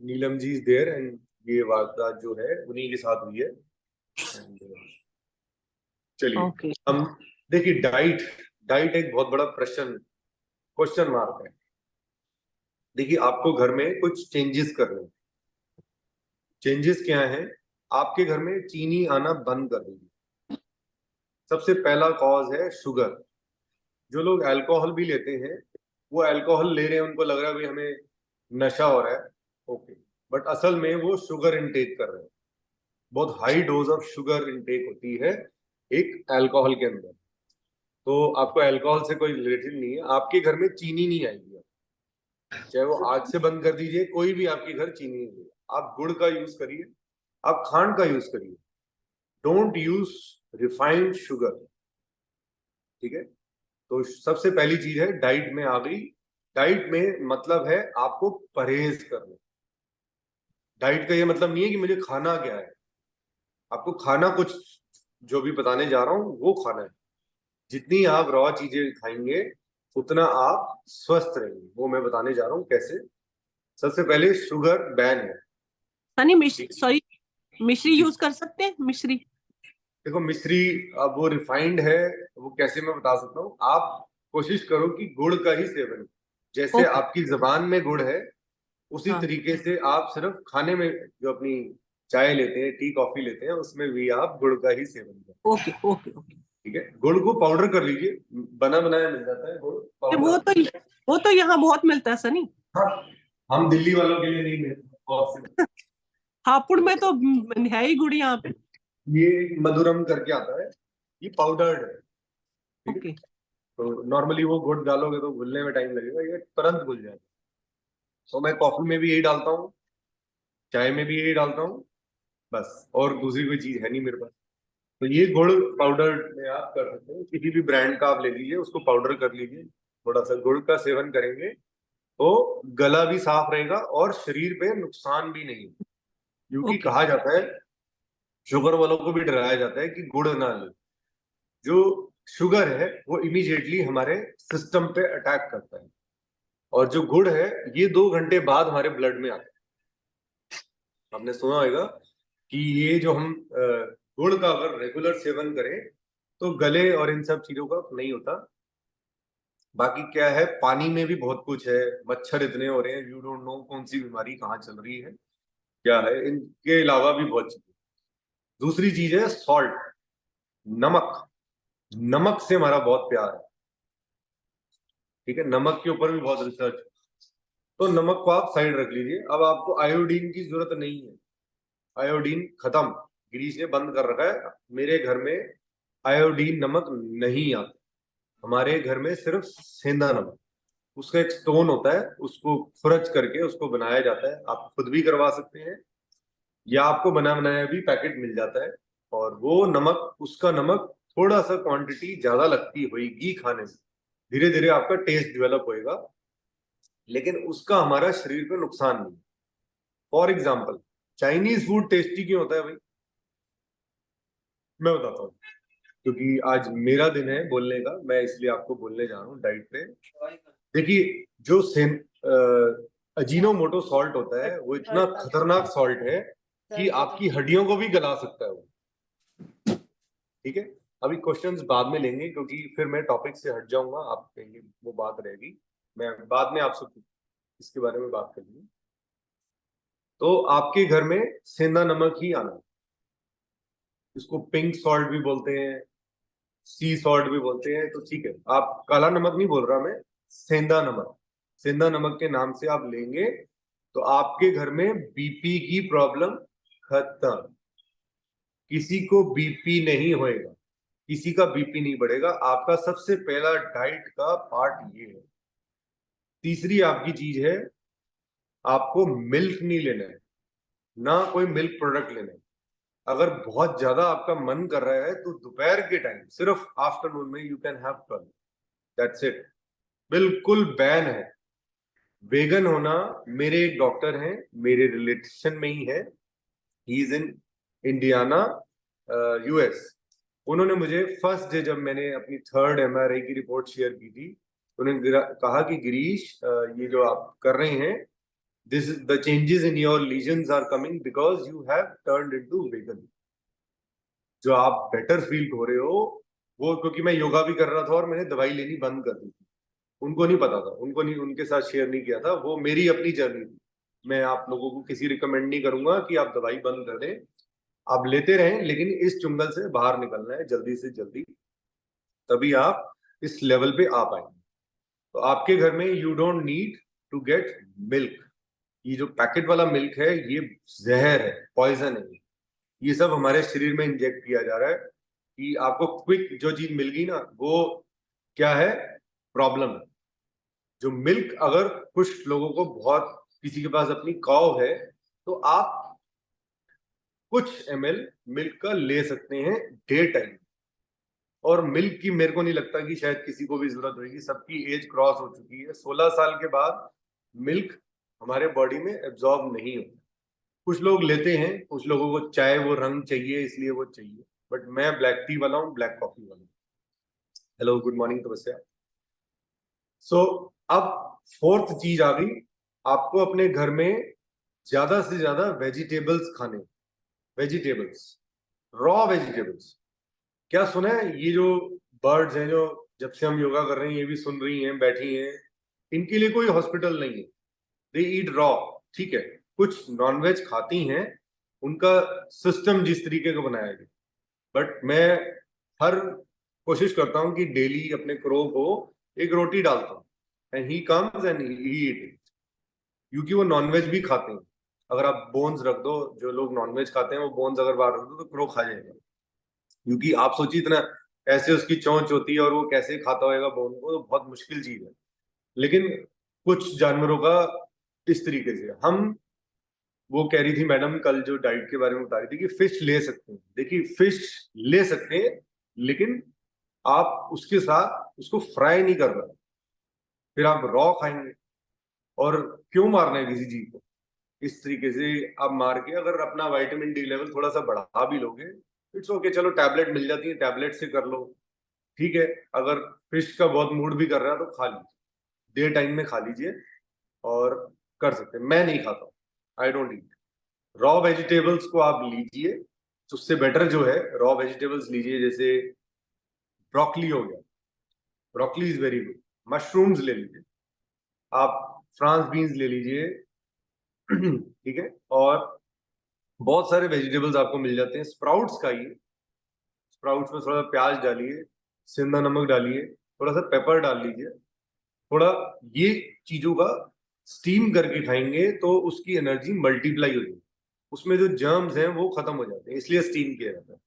Neelam ji is there and ये वारदात जो है उन्हीं के साथ हुई है। चलिए ओके। हम देखिए, डाइट डाइट एक बहुत बड़ा क्वेश्चन मार्क है। देखिए, आपको घर में कुछ चेंजेस करने हैं। चेंजेस क्या है? आपके घर में चीनी आना बंद कर दीजिए। सबसे पहला कॉज है शुगर। जो लोग अल्कोहल भी लेते हैं, वो अल्कोहल ले रहे हैं, उनको लग रहा है भाई हमें नशा हो रहा है, ओके, बट असल में वो शुगर इनटेक कर रहे हैं। बहुत high dose of sugar intake होती है एक अल्कोहल के अंदर। तो आपको अल्कोहल से कोई रिलेटेड नहीं है। आपके घर में चीनी नहीं आएगी, चाहे वो आज से बंद कर दीजिए, कोई भी आपके घर चीनी नहीं आएगी। आप गुड़ का यूज करिए, आप खांड का यूज करिए। Don't use refined sugar. ठीक है? तो सबसे पहली चीज है डाइट में आ गई। डाइट में मतलब है आपको परहेज करना। डाइट का ये मतलब नहीं है कि मुझे खाना क्या है। आपको खाना कुछ जो भी बताने जा रहा हूं वो खाना है। जितनी आप रॉ चीजें खाएंगे उतना आप स्वस्थ रहेंगे। वो मैं बताने जा रहा हूँ कैसे। सबसे पहले शुगर बैन है। सनी ठीक है? सॉरी, मिश्री जी, यूज कर सकते हैं? मिश्री? देखो मिश्री, अब वो रिफाइंड है, वो कैसे मैं बता सकता हूँ। आप कोशिश करो कि गुड़ का ही सेवन करो। जैसे ओके। आपकी जबान में गुड़ है, उसी हाँ। तरीके से आप सिर्फ खाने में जो अपनी चाय लेते हैं, टी कॉफी लेते हैं, उसमें भी आप गुड़ का ही सेवन करें। Okay okay okay. ठीक है? गुड़ को पाउडर कर लीजिए, बना बनाया मिल जाता है गुड़ वो पाउडर। तो वो तो यहाँ बहुत मिलता है सनी। हाँ, हम दिल्ली वालों के लिए नहीं मिलता। हापुड़ में तो है ही गुड़ यहाँ पे। ये मधुरम करके आता है, ये पाउडर्ड है। ठीक है? ओके। तो नॉर्मली वो गुड़ डालोगे तो घुलने में टाइम लगेगा, ये तुरंत घुल जाएगा। तो मैं कॉफी में भी यही डालता हूँ, चाय में भी यही डालता हूँ, बस और दूसरी कोई चीज है नहीं मेरे पास। तो ये गुड़ पाउडर में आप कर सकते हो, किसी भी ब्रांड का आप ले लीजिए, उसको पाउडर कर लीजिए। थोड़ा सा गुड़ का सेवन करेंगे तो गला भी साफ रहेगा और शरीर पे नुकसान भी नहीं। क्योंकि ओके। कहा जाता है, शुगर वालों को भी डराया जाता है कि गुड़ ना ले। जो शुगर है वो इमीडिएटली हमारे सिस्टम पे अटैक करता है, और जो गुड़ है ये 2 घंटे बाद हमारे ब्लड में आता है। हमने सुना होगा कि ये जो हम गुड़ का अगर रेगुलर सेवन करें तो गले और इन सब चीजों का नहीं होता। बाकी क्या है, पानी में भी बहुत कुछ है। मच्छर इतने हो रहे हैं, यू डोंट नो कौन सी बीमारी कहाँ चल रही है, क्या है। इनके अलावा भी बहुत चीजें। दूसरी चीज है सॉल्ट, नमक। नमक से हमारा बहुत प्यार है। ठीक है? नमक के ऊपर भी बहुत रिसर्च। तो नमक को आप साइड रख लीजिए। अब आपको आयोडीन की जरूरत नहीं है। आयोडीन खत्म, गिरीश ने बंद कर रखा है। मेरे घर में आयोडीन नमक नहीं आता। हमारे घर में सिर्फ सेंधा नमक, उसका एक स्टोन होता है, उसको खुरच करके उसको बनाया जाता है। आप खुद भी करवा सकते हैं या आपको बना बनाया भी पैकेट मिल जाता है। और वो नमक, उसका नमक थोड़ा सा क्वांटिटी ज्यादा लगती होगी खाने में, धीरे धीरे आपका टेस्ट डेवलप होएगा, लेकिन उसका हमारा शरीर पे नुकसान नहीं। For example, Chinese food tasty क्यों होता है भाई? मैं बताता हूँ। क्योंकि आज मेरा दिन है बोलने का, मैं इसलिए आपको बोलने जा रहा हूँ डाइट पे। देखिए, जो अजीनोमोटो सॉल्ट होता है वो इतना खतरनाक सॉल्ट है कि आपकी हड्डियों को भी गला सकता है वो। ठीक है? अभी क्वेश्चंस बाद में लेंगे क्योंकि फिर मैं टॉपिक से हट जाऊंगा, आप कहेंगे वो बात रहेगी। मैं बाद में आपसे इसके बारे में बात करेंगे। तो आपके घर में सेंधा नमक ही आना है। इसको पिंक सॉल्ट भी बोलते हैं, सी सॉल्ट भी बोलते हैं। तो ठीक है, आप काला नमक नहीं बोल रहा मैं, सेंधा नमक। सेंधा नमक के नाम से आप लेंगे तो आपके घर में बीपी की प्रॉब्लम खत्म। किसी को बीपी नहीं होएगा, किसी का बीपी नहीं बढ़ेगा। आपका सबसे पहला डाइट का पार्ट ये है। तीसरी आपकी चीज है, आपको मिल्क नहीं लेना है, ना कोई मिल्क प्रोडक्ट लेना है। अगर बहुत ज्यादा आपका मन कर रहा है तो दोपहर के टाइम सिर्फ आफ्टरनून में you can have curd, that's it. बिल्कुल बैन है। वेगन होना, मेरे एक डॉक्टर हैं, मेरे रिलेशन में ही है, he is in Indiana, US. उन्होंने मुझे फर्स्ट डे जब मैंने अपनी 3rd एमआरआई की रिपोर्ट शेयर की थी, उन्होंने कहा कि गिरीश, ये जो आप कर रहे हैं this is the changes in your lesions are coming because you have turned into vegan. जो आप बेटर फील हो रहे हो वो क्योंकि मैं योगा भी कर रहा था और मैंने दवाई लेनी बंद कर दी थी, उनको नहीं पता था, उनको नहीं, उनके साथ शेयर नहीं किया था, वो मेरी अपनी जर्नी थी। मैं आप लोगों को किसी रिकमेंड नहीं करूंगा कि आप दवाई बंद कर दें, आप लेते रहें, लेकिन इस चुंगल से बाहर निकलना है जल्दी से जल्दी, तभी आप इस लेवल पे आ पाएंगे। तो आपके घर में you don't need to get milk. ये जो पैकेट वाला मिल्क है ये जहर है, पॉइजन है, ये सब हमारे शरीर में इंजेक्ट किया जा रहा है कि आपको क्विक जो चीज मिल गई ना, वो क्या है, प्रॉब्लम है। जो मिल्क, अगर कुछ लोगों को बहुत, किसी के पास अपनी काव है तो आप कुछ ml मिल्क का ले सकते हैं डे टाइम। और मिल्क की मेरे को नहीं लगता कि शायद किसी को भी जरूरत होगी, सबकी एज क्रॉस हो चुकी है, 16 साल के बाद मिल्क हमारे बॉडी में एब्जॉर्ब नहीं होता। कुछ लोग लेते हैं, कुछ लोगों को चाय वो रंग चाहिए इसलिए वो चाहिए, बट मैं ब्लैक टी वाला हूँ, ब्लैक कॉफी वाला हूँ। हेलो, गुड मॉर्निंग तपस्या। सो अब फोर्थ चीज आ गई, आपको अपने घर में ज्यादा से ज्यादा वेजिटेबल्स खाने, वेजिटेबल्स, रॉ वेजिटेबल्स। क्या सुना है, ये जो बर्ड्स हैं जो जब से हम योगा कर रहे हैं ये भी सुन रही हैं, बैठी हैं, इनके लिए कोई हॉस्पिटल नहीं है, दे ईट रॉ। ठीक है, कुछ नॉनवेज खाती हैं, उनका सिस्टम जिस तरीके का बनाया गया, बट मैं हर कोशिश करता हूँ कि डेली अपने क्रो को एक रोटी डालता हूँ, and he comes and he eat it, क्योंकि वो नॉनवेज भी खाते हैं। अगर आप बोन्स रख दो, जो लोग नॉनवेज खाते हैं वो बोन्स अगर बाहर रख दो तो क्रो खा जाएगा, क्योंकि आप सोचिए इतना ऐसे उसकी चोंच होती है और वो कैसे खाता होगा बोन को, तो बहुत मुश्किल चीज है। लेकिन कुछ जानवरों का इस तरीके से हम, वो कह रही थी मैडम कल जो डाइट के बारे में बता रही थी कि फिश ले सकते हैं, देखिए फिश ले सकते हैं, लेकिन आप उसके साथ उसको फ्राई नहीं कर रहे, फिर आप रॉ खाएंगे। और क्यों मारना है किसी चीज को इस तरीके से, आप मार के अगर अपना विटामिन डी लेवल थोड़ा सा बढ़ा भी लोगे, इट्स ओके, चलो टैबलेट मिल जाती है, टैबलेट से कर लो, ठीक है। अगर फिश का बहुत मूड भी कर रहा है तो खा लीजिए, डे टाइम में खा लीजिए, और कर सकते हैं। मैं नहीं खाता हूँ, I don't eat raw vegetables को, आप लीजिए, तो उससे बेटर जो है रॉ वेजिटेबल्स लीजिए, जैसे ब्रोकली हो गया, broccoli is very good, mushrooms ले लीजिए आप, फ्रांस बीन्स ले लीजिए ठीक है, और बहुत सारे वेजिटेबल्स आपको मिल जाते हैं, स्प्राउट्स खाइए, स्प्राउट्स में थोड़ा प्याज डालिए, सेंधा नमक डालिए, थोड़ा सा पेपर डाल लीजिए, थोड़ा, ये चीजों का स्टीम करके खाएंगे तो उसकी एनर्जी मल्टीप्लाई हो जाएगी, उसमें जो जर्म्स हैं वो खत्म हो जाते हैं, इसलिए स्टीम किया जाता है।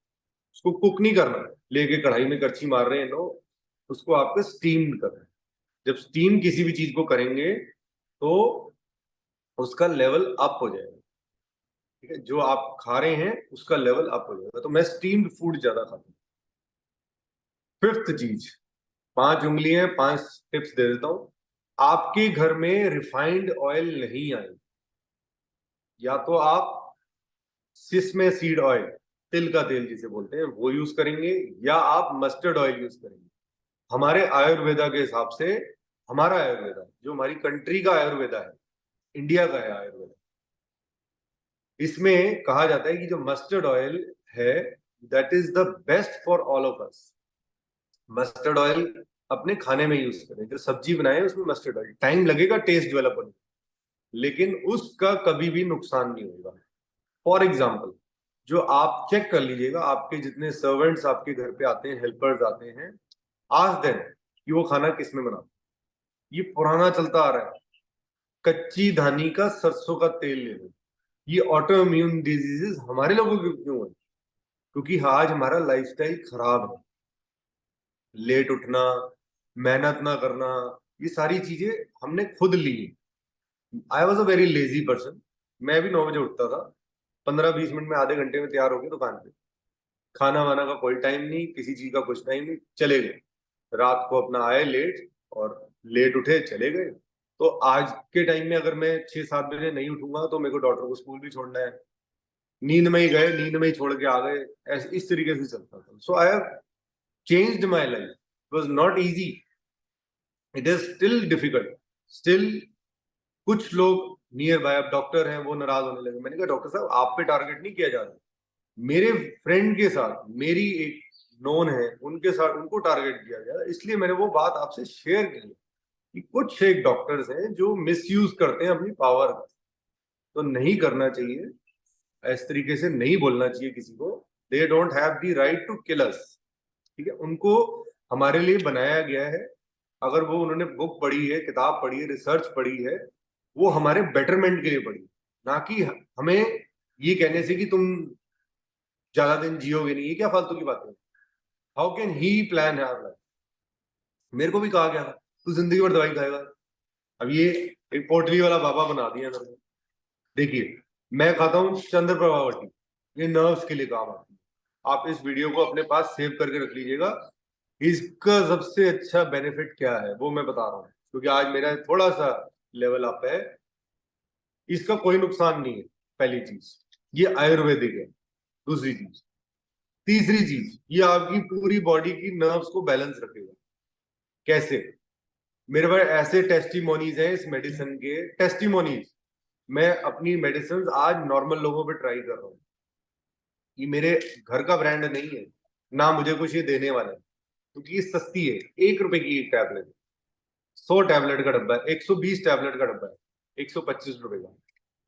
उसको कुक नहीं करना है, लेके कढ़ाई में करछी मार रहे हैं लोग, उसको आपको स्टीम करना है। जब स्टीम किसी भी चीज को करेंगे तो उसका लेवल अप हो जाएगा, ठीक है, जो आप खा रहे हैं उसका लेवल अप हो जाएगा। तो मैं स्टीम्ड फूड ज्यादा खाता हूँ। फिफ्थ चीज, 5 उंगलियां 5 टिप्स दे देता हूँ। आपके घर में रिफाइंड ऑयल नहीं आए, या तो आप सिसमे सीड ऑयल, तिल का तेल जिसे बोलते हैं, वो यूज करेंगे, या आप मस्टर्ड ऑयल यूज करेंगे। हमारे आयुर्वेदा के हिसाब से, हमारा आयुर्वेदा जो हमारी कंट्री का आयुर्वेदा है, इंडिया का है आयुर्वेदा, इसमें कहा जाता है कि जो मस्टर्ड ऑयल है that is the best for all of us. Mustard oil अपने खाने में यूज करें, जो सब्जी बनाए उसमें मस्टर्ड ऑयल, टाइम लगेगा टेस्ट डेवलप होने, लेकिन उसका कभी भी नुकसान नहीं होगा। फॉर एग्जाम्पल, जो आप चेक कर लीजिएगा, आपके जितने सर्वेंट्स आपके घर पे आते हैं, हेल्पर्स आते हैं, आज दिन कि वो खाना किसमें बना, ये पुराना चलता आ रहा है, कच्ची धानी का सरसों का तेल ले लो। ये ऑटो इम्यून डिजीजेस हमारे लोगों को क्यों है, क्योंकि आज हमारा लाइफस्टाइल खराब है, लेट उठना, मेहनत ना करना, ये सारी चीजें हमने खुद ली। I was a very lazy person, मैं भी 9 बजे उठता था, 15-20 मिनट में, आधे घंटे में तैयार होके दुकान पे, खाना वाना का कोई टाइम नहीं, किसी चीज का कुछ टाइम नहीं, चले गए, रात को अपना आए लेट और लेट उठे चले गए। तो आज के टाइम में अगर मैं 6-7 बजे नहीं उठूंगा तो मेरे को डॉक्टर को स्कूल भी छोड़ना है, नींद में ही गए, नींद में ही छोड़ के आ गए, ऐसे इस तरीके से चलता था। So I have changed my life, it was not easy, it is still difficult, still कुछ लोग नियर बाय, अब डॉक्टर हैं वो नाराज होने लगे। मैंने कहा डॉक्टर साहब आप पे टारगेट नहीं किया जा रहा, मेरे फ्रेंड के साथ, मेरी एक नोन है उनके साथ उनको टारगेट किया गया, इसलिए मैंने वो बात आपसे शेयर की कि कुछ एक डॉक्टर्स हैं जो मिसयूज करते हैं अपनी पावर का, तो नहीं करना चाहिए, इस तरीके से नहीं बोलना चाहिए किसी को। They don't have the right to kill us, ठीक है, उनको हमारे लिए बनाया गया है। अगर वो उन्होंने बुक पढ़ी है, किताब पढ़ी है, रिसर्च पढ़ी है, वो हमारे बेटरमेंट के लिए पढ़ी, ना कि हमें ये कहने से कि तुम ज्यादा दिन जियोगे नहीं। ये क्या फालतू की बात है? How can he plan our life? मेरे को भी कहा गया था तू जिंदगी भर दवाई खाएगा। अब ये एक पोटली वाला बाबा बना दिया मेरे को। देखिए, मैं खाता हूँ चंद्रप्रभावती, ये नर्व्स के लिए काम आती है। आप इस वीडियो को अपने पास सेव करके रख लीजिएगा। इसका सबसे अच्छा बेनिफिट क्या है वो मैं बता रहा हूँ, क्योंकि आज मेरा थोड़ा सा लेवल अप है। इसका कोई नुकसान नहीं है, पहली चीज, ये आयुर्वेदिक है। दूसरी चीज, तीसरी चीज, ये आपकी पूरी बॉडी की नर्व्स को बैलेंस रखेगा। कैसे? मेरे पास ऐसे टेस्टिमोनीज हैं इस मेडिसिन के, टेस्टिमोनीज। मैं अपनी मेडिसिन आज नॉर्मल लोगों पे ट्राई कर रहा हूँ। ये मेरे घर का ब्रांड नहीं है, ना मुझे कुछ ये देने वाला है, क्योंकि ये सस्ती है। 1 रुपए की एक टैबलेट, 100 टैबलेट का डब्बा है, 120 टैबलेट का डब्बा है, 125 रुपए का।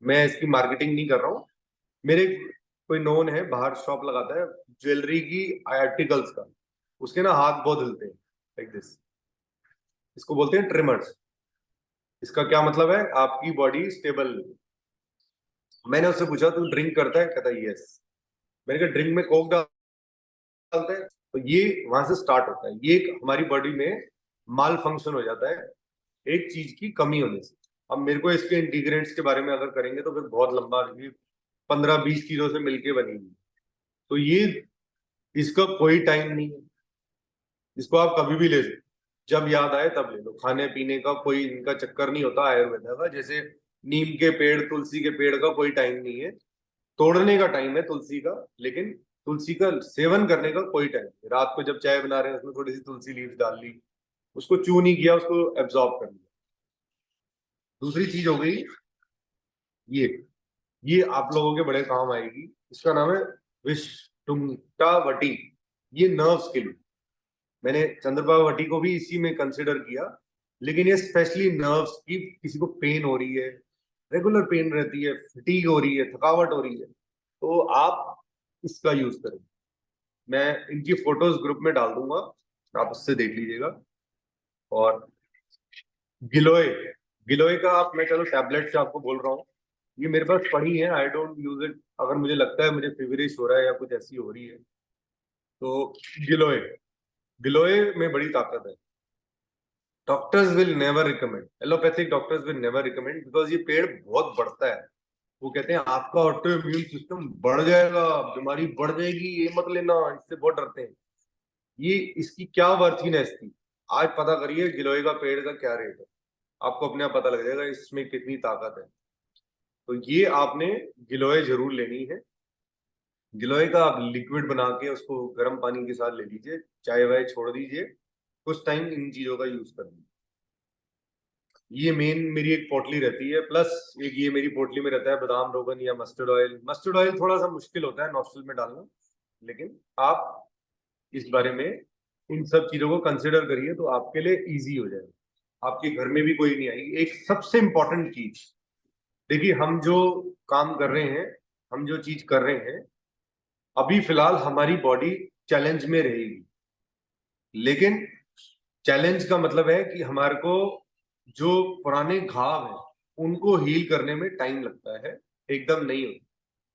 मैं इसकी मार्केटिंग नहीं कर रहा हूँ। मेरे कोई नोन है, बाहर शॉप लगाता है ज्वेलरी की आर्टिकल्स का, उसके ना हाथ बहुत हिलते हैं लाइक दिस, इसको बोलते हैं ट्रिमर्स। इसका क्या मतलब है? आपकी बॉडी स्टेबल। मैंने उससे पूछा तू ड्रिंक करता है? कहता है यस। मैंने कहा ड्रिंक में कोक डालता है? तो ये वहां से स्टार्ट होता है। ये एक हमारी बॉडी में माल फंक्शन हो जाता है एक चीज की कमी होने से। अब मेरे को इसके इंटीग्रेंट्स के बारे में अगर करेंगे तो फिर बहुत लंबा, 15-20 चीजों से मिलके बनेगी। तो ये, इसका कोई टाइम नहीं है, इसको आप कभी भी ले सकते, जब याद आए तब ले लो। खाने पीने का कोई इनका चक्कर नहीं होता आयुर्वेद का। जैसे नीम के पेड़, तुलसी के पेड़ का कोई टाइम नहीं है, तोड़ने का टाइम है तुलसी का, लेकिन तुलसी का सेवन करने का कोई टाइम नहीं। रात को जब चाय बना रहे हैं उसमें थोड़ी सी तुलसी लीव्स डाल ली, उसको चू नहीं किया, उसको एब्जॉर्ब कर लिया। दूसरी चीज हो गई ये ये आप लोगों के बड़े काम आएगी। इसका नाम है विष्णुटावटी। ये नर्व्स के लिए, मैंने चंद्रपावटी को भी इसी में कंसिडर किया, लेकिन ये स्पेशली नर्व्स की, किसी को पेन हो रही है, रेगुलर पेन रहती है, फटीग हो रही है, थकावट हो रही है, तो आप इसका यूज करें। मैं इनकी फोटोज ग्रुप में डाल दूंगा, आप उससे देख लीजिएगा। और गिलोय, गिलोय का आप, मैं चलो टैबलेट से आपको बोल रहा हूँ, ये मेरे पास पड़ी है, आई डोंट यूज इट। अगर मुझे लगता है मुझे फीवरिश हो रहा है या कुछ ऐसी हो रही है तो गिलोय, गिलोय में बड़ी ताकत है। Doctors will never recommend, allopathic doctors will never recommend, because ये पेड़ बहुत बढ़ता है। वो कहते हैं आपका ऑटो इम्यून सिस्टम बढ़ जाएगा, बीमारी बढ़ जाएगी, ये मत लेना, इससे बहुत डरते हैं। ये, इसकी क्या वर्थीनेस थी, आज पता करिए गिलोय का पेड़ का क्या रेट है, आपको अपने आप पता लग जाएगा इसमें कितनी ताकत है। तो ये आपने गिलोय जरूर लेनी है। गिलोय का आप लिक्विड बना के उसको गर्म पानी के साथ ले लीजिए, चाय वाय छोड़ दीजिए, कुछ टाइम इन चीजों का यूज कर लीजिए। ये मेन मेरी एक पोटली रहती है, प्लस एक ये मेरी पोटली में रहता है बादाम रोगन या मस्टर्ड ऑयल। मस्टर्ड ऑयल थोड़ा सा मुश्किल होता है नॉस्ट्रल में डालना, लेकिन आप इस बारे में इन सब चीजों को कंसिडर करिए तो आपके लिए इजी हो जाएगा, आपके घर में भी कोई नहीं आएगी। एक सबसे इंपॉर्टेंट चीज, देखिए हम जो काम कर रहे हैं, हम जो चीज कर रहे हैं, अभी फिलहाल हमारी बॉडी चैलेंज में रहेगी, लेकिन चैलेंज का मतलब है कि हमारे को जो पुराने घाव हैं उनको हील करने में टाइम लगता है, एकदम नहीं होता।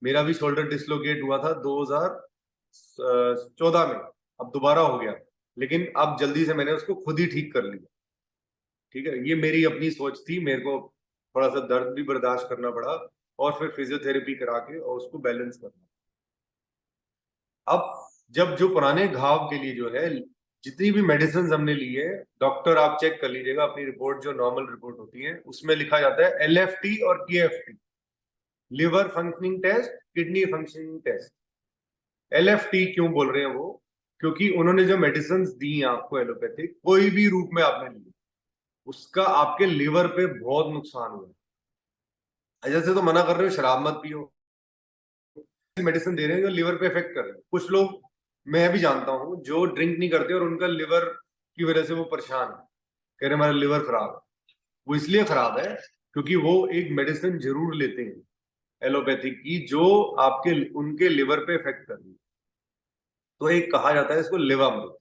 मेरा भी शोल्डर डिसलोकेट हुआ था 2014 में, अब दोबारा हो गया, लेकिन अब जल्दी से मैंने उसको खुद ही ठीक कर लिया। ठीक है, ये मेरी अपनी सोच थी, मेरे को थोड़ा सा दर्द भी बर्दाश्त करना पड़ा और फिर फिजियोथेरेपी करा के और उसको बैलेंस करना। अब जब जो पुराने घाव के लिए जो है जितनी भी मेडिसिन हमने ली है, डॉक्टर आप चेक कर लीजिएगा अपनी रिपोर्ट, जो नॉर्मल रिपोर्ट होती है उसमें लिखा जाता है LFT और KFT, liver functioning test, kidney functioning test. LFT क्यों बोल रहे हैं वो? क्योंकि उन्होंने जो मेडिसिन दी हैं आपको एलोपैथिक, कोई भी रूप में आपने ली, उसका आपके लिवर पे बहुत नुकसान हुआ है। जैसे तो मना कर रहे हो शराब मत पियो, मेडिसिन दे रहे हैं जो लिवर पे इफेक्ट कर रहे हैं। कुछ लोग मैं भी जानता हूँ जो ड्रिंक नहीं करते और उनका लिवर की वजह से वो परेशान है, कह रहे हमारा लिवर खराब है। वो इसलिए खराब है क्योंकि वो एक मेडिसिन जरूर लेते हैं एलोपैथिक की, जो आपके उनके लिवर पे इफेक्ट कर रही है। तो एक कहा जाता है इसको लिवामृत।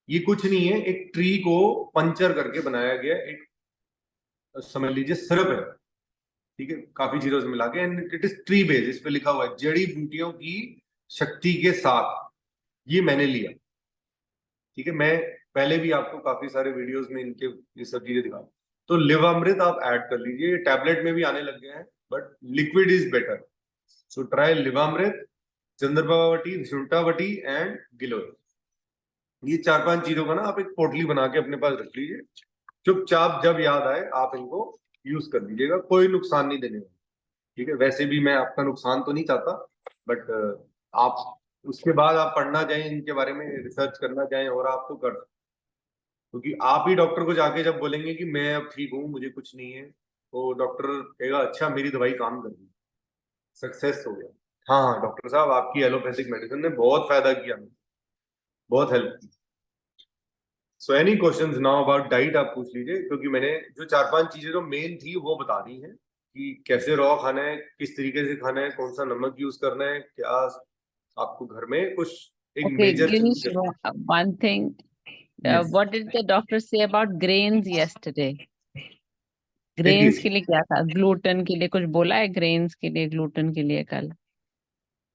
ये कुछ नहीं है, एक ट्री को पंचर करके बनाया गया एक, समझ लीजिए सिरप है, ठीक है, काफी चीजों से मिला के, and it is tree based. इस पे लिखा हुआ है जड़ी बूटियों की शक्ति के साथ ये मैंने लिया, ठीक है। मैं पहले भी आपको काफी सारे वीडियोस में इनके ये सब चीजें दिखा, तो लिवामृत आप ऐड कर लीजिए। ये टैबलेट में भी आने लग गया है, but liquid is better. So try Livamrit, चंद्रपावटी, विष्णुटावटी एंड गिलोय। ये 4-5 चीजों का ना आप एक पोटली बना के अपने पास रख लीजिए। चुपचाप जब याद आए आप इनको यूज कर लीजिएगा, कोई नुकसान नहीं देने वाला, ठीक है। वैसे भी मैं आपका नुकसान तो नहीं चाहता, बट आप उसके बाद आप पढ़ना चाहें इनके बारे में, रिसर्च करना चाहें, और आप तो कर सकते, क्योंकि आप ही डॉक्टर को जाके जब बोलेंगे कि मैं अब ठीक हूँ मुझे कुछ नहीं है, तो डॉक्टर कहेगा अच्छा मेरी दवाई काम कर रही, सक्सेस हो गया। हाँ हाँ डॉक्टर साहब आपकी एलोपैथिक मेडिसिन ने बहुत फायदा किया, बहुत हेल्प की। So any questions now about diet आप पूछ लीजिए, क्योंकि मैंने जो 4-5 चीजें जो मेन थी वो बता दी हैं कि कैसे रॉ खाना है, किस तरीके से खाना है, कौन सा नमक यूज करना है, क्या आपको घर में कुछ एक Okay, मेजर Girish, चीज। one thing. Yes, What did the doctor say about grains yesterday? देखिए ग्रेन्स के लिए क्या था? ग्लूटेन के लिए कुछ बोला है? ग्रेन्स के लिए, ग्लूटेन के लिए कल?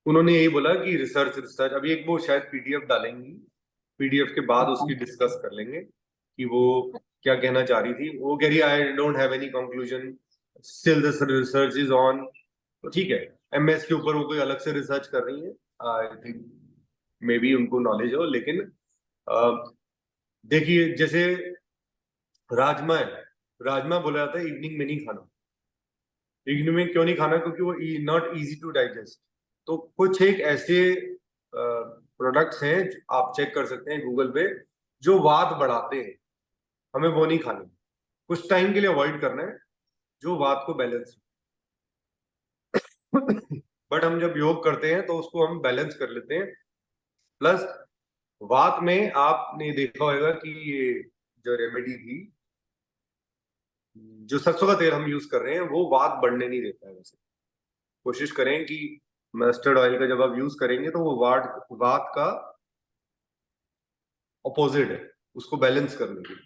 उन्होंने यही बोला कि रिसर्च रिसर्च अभी एक वो शायद पीडीएफ डालेंगी, पीडीएफ के बाद अच्छा। उसकी डिस्कस कर लेंगे कि वो क्या कहना चाह रही थी। वो कह रही I don't have any conclusion, still this research is on. तो ठीक है, एमएस के ऊपर वो कोई अलग से रिसर्च कर रही है, आई थिंक मे बी उनको नॉलेज हो, लेकिन देखिए जैसे राजमा है, राजमा बोला जाता है इवनिंग में नहीं खाना। इवनिंग में क्यों नहीं खाना? क्योंकि वो नॉट इजी टू डाइजेस्ट। तो कुछ एक ऐसे प्रोडक्ट्स हैं जो आप चेक कर सकते हैं गूगल पे, जो वात बढ़ाते हैं, हमें वो नहीं खाने, कुछ टाइम के लिए अवॉइड करना है, जो वात को बैलेंस। बट हम जब योग करते हैं तो उसको हम बैलेंस कर लेते हैं। प्लस वात में आपने देखा होगा कि ये जो रेमेडी थी, जो सरसों का तेल हम यूज कर रहे हैं, वो वात बढ़ने नहीं देता है। वैसे कोशिश करें कि मस्टर्ड ऑयल का जब आप यूज करेंगे तो वो वात वात का अपोजिट है, उसको बैलेंस करने के लिए।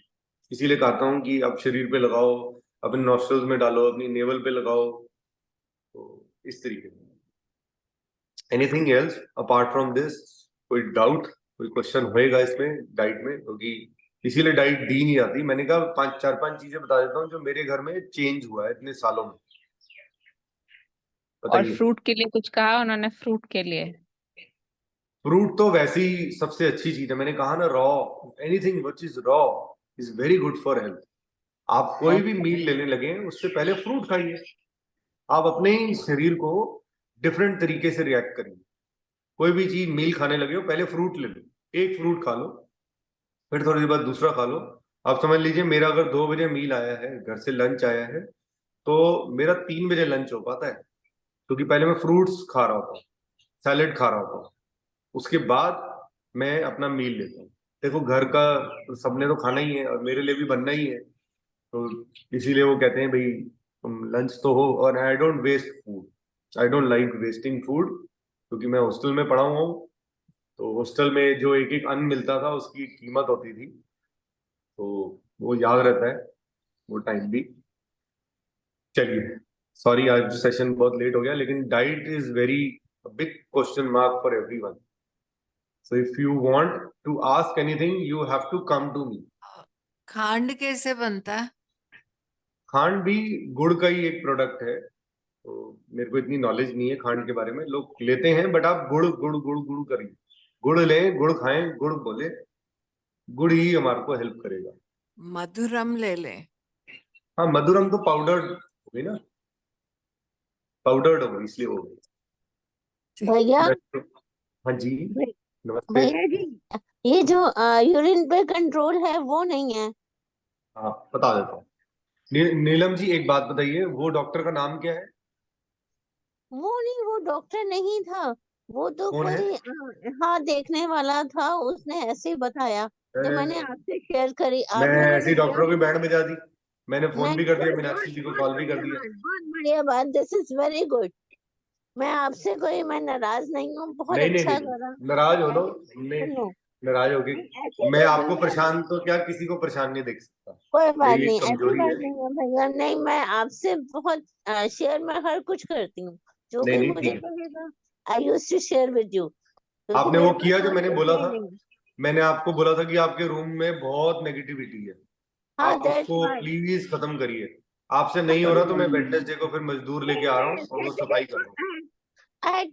इसीलिए कहता हूँ कि आप शरीर पे लगाओ, अपने नॉस्ट्रल्स में डालो, अपनी नेवल पे लगाओ, तो इस तरीके से। Anything else apart from this? कोई डाउट, कोई क्वेश्चन होएगा इसमें डाइट में? क्योंकि इसीलिए डाइट दी नहीं जाती। मैंने कहा 4-5 चीजें बता देता हूँ जो मेरे घर में चेंज हुआ है इतने सालों में। और बताइए। फ्रूट के लिए कुछ कहा उन्होंने? फ्रूट के लिए फ्रूट तो वैसे ही सबसे अच्छी चीज है, मैंने कहा ना, raw, anything which is raw is very good for health. आप कोई भी ओके। मील लेने लगे उससे पहले फ्रूट खाइए। आप अपने ही शरीर को डिफरेंट तरीके से रिएक्ट करिए। कोई भी चीज मील खाने लगे हो पहले फ्रूट ले लो, एक फ्रूट खा लो, फिर थोड़ी देर बाद दूसरा खा लो। आप समझ लीजिए मेरा अगर 2 बजे मील आया है, घर से लंच आया है, तो मेरा 3 बजे लंच हो पाता है, क्योंकि पहले मैं फ्रूट्स खा रहा होता हूँ, सैलेड खा रहा होता हूँ, उसके बाद मैं अपना मील लेता हूँ। देखो घर का तो सबने तो खाना ही है और मेरे लिए भी बनना ही है, तो इसीलिए वो कहते हैं भाई तुम लंच तो हो। और I don't waste food, I don't like wasting food, क्योंकि मैं हॉस्टल में पढ़ा हुआ हूँ। तो हॉस्टल में जो एक एक अन्न मिलता था उसकी कीमत होती थी, तो वो याद रहता है वो टाइम भी। चलिए, सॉरी आज सेशन बहुत लेट हो गया, लेकिन diet is very big question mark for everyone. So if you want to ask anything you have to come to me. खांड कैसे बनता है? खांड भी गुड़ का ही एक प्रोडक्ट है, तो मेरे को इतनी नॉलेज नहीं है खांड के बारे में। लोग लेते हैं बट आप गुड़ गुड़ गुड़ गुड़ करिए, गुड़ लें, गुड़ खाएं, गुड़ बोले, गुड़ ही हमारे को हेल्प करेगा। मधुरम ले ले। हाँ मधुरम तो पाउडर्ड हो गई ना, पाउडर्ड हो गई इसलिए हो गई। भैया, हाँ जी, नमस्ते। भैया जी, ये जो यूरिन पे कंट्रोल है वो नहीं है। हाँ बता देता हूँ। नीलम जी एक बात बताइए, वो डॉक्टर का नाम क्या है? वो नहीं, वो डॉक्टर नहीं था, वो तो कौन है? कोई हाथ देखने वाला था, उसने ऐसे ही बताया तो मैंने आपसे शेयर करी, मैं आपने ऐसे मुझे ही दिया। डॉक्टरों की बैंड बजा दी, मैंने फोन भी नहीं, कर दिया, बहुत मीनाक्षी जी को बहुत कॉल भी कर बढ़िया दिया। बात, बहुत बढ़िया बात, दिस इज वेरी गुड। मैं आपसे कोई, मैं नाराज नहीं हूँ, बहुत नहीं नहीं अच्छा नहीं, करा। नाराज हो लो, ऐसे हमने सुनो, नाराज होगी। ऐसी मैं कोई आपको बात परेशान तो क्या किसी को परेशान नहीं देख सकता, कोई बात मेरी नहीं, एक ऐसी कमजोरी बात है। नहीं है भैया, नहीं, मैं आपसे बहुत शेयर में हर कुछ करती हूँ, जो नहीं भी नहीं, मुझे ठीक है। कहेगा I use to share with you, क्योंकि आपने मेरे वो पास किया जो और मैंने कुछ बोला है था, नहीं। मैंने आपको बोला था कि आपके रूम में बहुत नेगेटिविटी है, हाँ, आप दैट्स उसको वाई। प्लीज खत्म करिए। आपसे नहीं हो रहा तो मैं वेडनेसडे को फिर मजदूर लेके आ रहा हूँ और वो सफाई कर रहा हूँ। I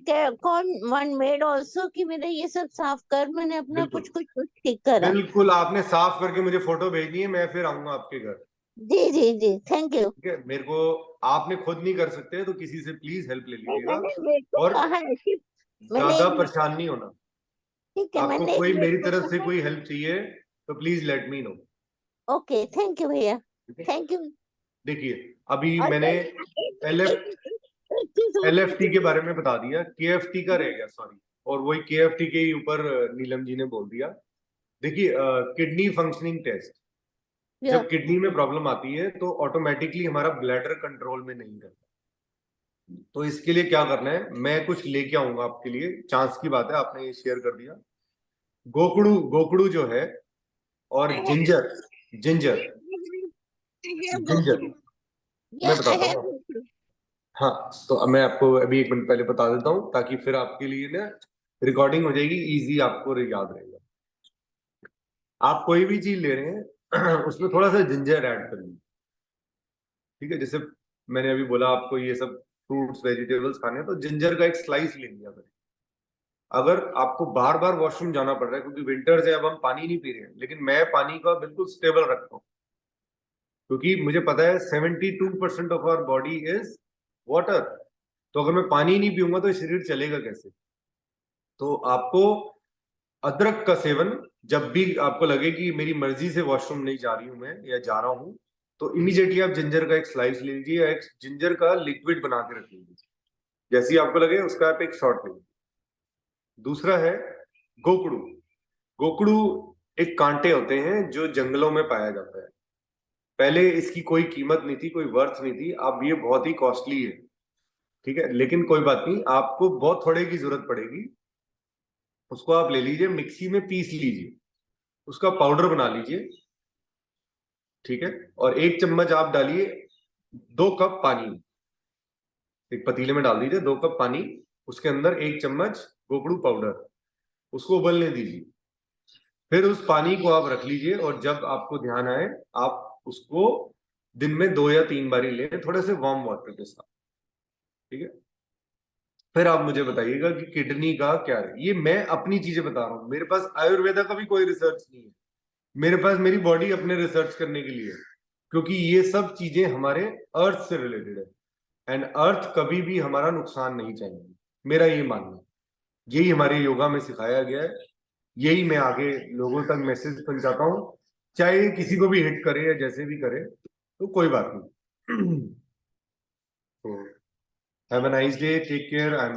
call one made also कि मेरे ये सब साफ कर, मैंने अपना बिल्कुल कुछ कुछ कुछ ठीक करा। बिल्कुल, आपने साफ करके मुझे फोटो भेजनी है, मैं फिर आऊंगा आपके घर। जी जी जी, थैंक यू। ठीक है, मेरे को आपने खुद नहीं कर सकते तो किसी से प्लीज हेल्प ले नहीं, लीजिएगा, मैंने मेरे को और कहा है कि मैंने ज्यादा एक परेशान नहीं होना। ठीक है, आपको मैंने एक कोई मेरे मेरी को तरफ से कहा। कोई हेल्प चाहिए तो please let me know. Okay, thank you भैया, ठीक है, थैंक यू। देखिए अभी और मैंने एक चीज और एलएफटी के पूछनी बारे में बता दिया, केएफटी का रह गया, सॉरी, और वही केएफटी के ही ऊपर नीलम जी ने बोल दिया। देखिए किडनी फंक्शनिंग टेस्ट, या जब किडनी में प्रॉब्लम आती है तो ऑटोमेटिकली हमारा ब्लैडर कंट्रोल में नहीं रहता। तो इसके लिए क्या करना है, मैं कुछ लेके आऊंगा आपके लिए, चांस की बात है आपने ये शेयर कर दिया। गोकड़ू, गोकड़ू जो है, और जिंजर, जिंजर, जिंजर, या मैं आई बताता हूँ हैव। आपको। हाँ, तो अब मैं आपको अभी 1 मिनट पहले बता देता हूँ ताकि फिर आपके लिए ना रिकॉर्डिंग हो जाएगी, इजी आपको याद रहेगा। आप कोई भी चीज ले रहे हैं उसमें थोड़ा सा जिंजर ऐड करिए। ठीक है, जैसे मैंने अभी बोला आपको ये सब फ्रूट्स वेजिटेबल्स खाने हैं तो जिंजर का एक स्लाइस ले लिया करें। अगर आपको बार बार वॉशरूम जाना पड़ रहा है क्योंकि विंटर्स है, अब हम पानी नहीं पी रहे हैं, लेकिन मैं पानी का बिल्कुल स्टेबल रखता हूँ क्योंकि मुझे पता है 72% of our body is water. तो अगर मैं पानी नहीं पीऊंगा तो शरीर चलेगा कैसे? तो आपको अदरक का सेवन, जब भी आपको लगे कि मेरी मर्जी से वॉशरूम नहीं जा रही हूं मैं या जा रहा हूं, तो इमीडिएटली आप जिंजर का एक स्लाइस ले लीजिए या एक जिंजर का लिक्विड बना के रख लीजिए। जैसे ही आपको लगे उसका आप एक शॉट ले लीजिए। दूसरा है गोकड़ू। गोकड़ू एक कांटे होते हैं जो जंगलों में पाया जाता है। पहले इसकी कोई कीमत नहीं थी, कोई वर्थ नहीं थी, अब ये बहुत ही कॉस्टली है। ठीक है, लेकिन कोई बात नहीं, आपको बहुत थोड़े की जरूरत पड़ेगी। उसको आप ले लीजिए, मिक्सी में पीस लीजिए, उसका पाउडर बना लीजिए। ठीक है, और 1 चम्मच आप डालिए 2 कप पानी, एक पतीले में डाल दीजिए 2 कप पानी, उसके अंदर 1 चम्मच गोकड़ू पाउडर, उसको उबलने दीजिए। फिर उस पानी को आप रख लीजिए और जब आपको ध्यान आए आप उसको दिन में 2 या 3 बारी लें, थोड़े से वार्म वाटर के साथ। ठीक है, फिर आप मुझे बताइएगा कि किडनी का क्या है। ये मैं अपनी चीजें बता रहा हूँ, मेरे पास आयुर्वेदा का भी कोई रिसर्च नहीं है, मेरे पास मेरी बॉडी अपने रिसर्च करने के लिए है, क्योंकि ये सब चीजें हमारे अर्थ से रिलेटेड है एंड अर्थ कभी भी हमारा नुकसान नहीं चाहेगी, मेरा ये मानना है। यही हमारे योगा में सिखाया गया है, यही मैं आगे लोगों तक मैसेज पहुंचाता हूँ, चाहे किसी को भी हिट करे या जैसे भी करे तो कोई बात नहीं। तो have a nice day, take care. I M